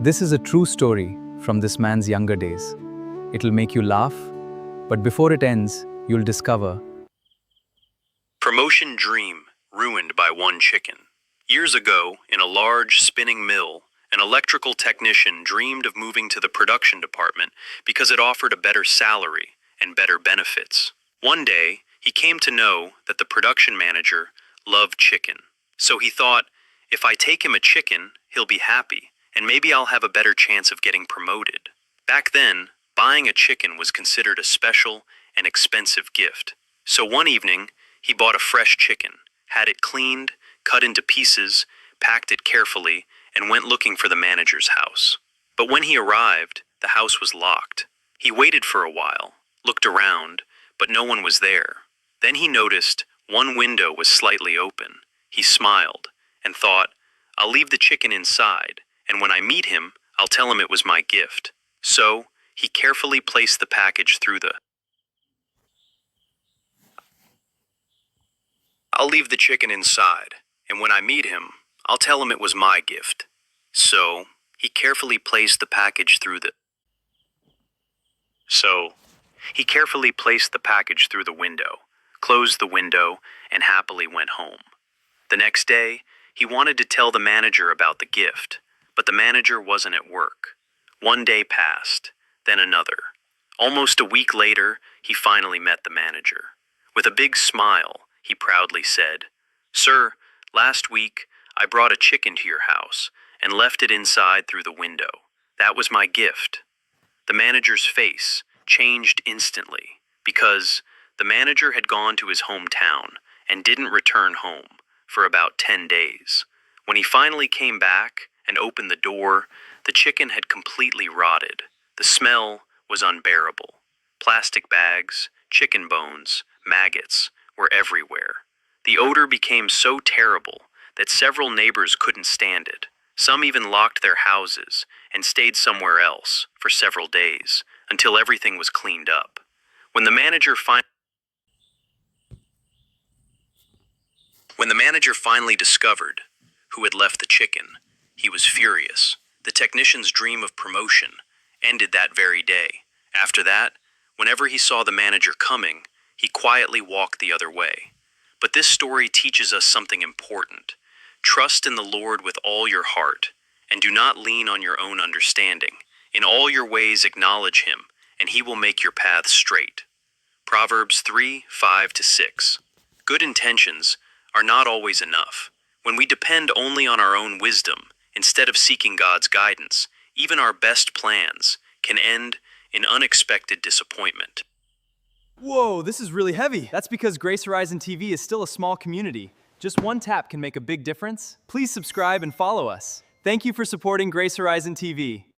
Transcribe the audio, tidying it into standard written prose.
This is a true story from this man's younger days. It'll make you laugh, but before it ends, you'll discover. Promotion dream ruined by one chicken. Years ago, in a large spinning mill, an electrical technician dreamed of moving to the production department because it offered a better salary and better benefits. One day, he came to know that the production manager loved chicken. So he thought, if I take him a chicken, he'll be happy, and maybe I'll have a better chance of getting promoted. Back then, buying a chicken was considered a special and expensive gift. So one evening, he bought a fresh chicken, had it cleaned, cut into pieces, packed it carefully, and went looking for the manager's house. But when he arrived, the house was locked. He waited for a while, looked around, but no one was there. Then he noticed one window was slightly open. He smiled and thought, I'll leave the chicken inside, and when I meet him, I'll tell him it was my gift. So, he carefully placed the package through the I'll leave the chicken inside, and when I meet him, I'll tell him it was my gift. So, he carefully placed the package through the window, closed the window, and happily went home. The next day, he wanted to tell the manager about the gift, but the manager wasn't at work. One day passed, then another. Almost a week later, he finally met the manager. With a big smile, he proudly said, "Sir, last week I brought a chicken to your house and left it inside through the window. That was my gift." The manager's face changed instantly because the manager had gone to his hometown and didn't return home for about 10 days. When he finally came back and opened the door, the chicken had completely rotted. The smell was unbearable. Plastic bags, chicken bones, maggots were everywhere. The odor became so terrible that several neighbors couldn't stand it. Some even locked their houses and stayed somewhere else for several days until everything was cleaned up. When the manager finally discovered who had left the chicken, he was furious. The technician's dream of promotion ended that very day. After that, whenever he saw the manager coming, he quietly walked the other way. But this story teaches us something important. Trust in the Lord with all your heart, and do not lean on your own understanding. In all your ways acknowledge him, and he will make your paths straight. Proverbs 3:5-6. Good intentions are not always enough. When we depend only on our own wisdom, instead of seeking God's guidance, even our best plans can end in unexpected disappointment. Whoa, this is really heavy. That's because Grace Horizon TV is still a small community. Just one tap can make a big difference. Please subscribe and follow us. Thank you for supporting Grace Horizon TV.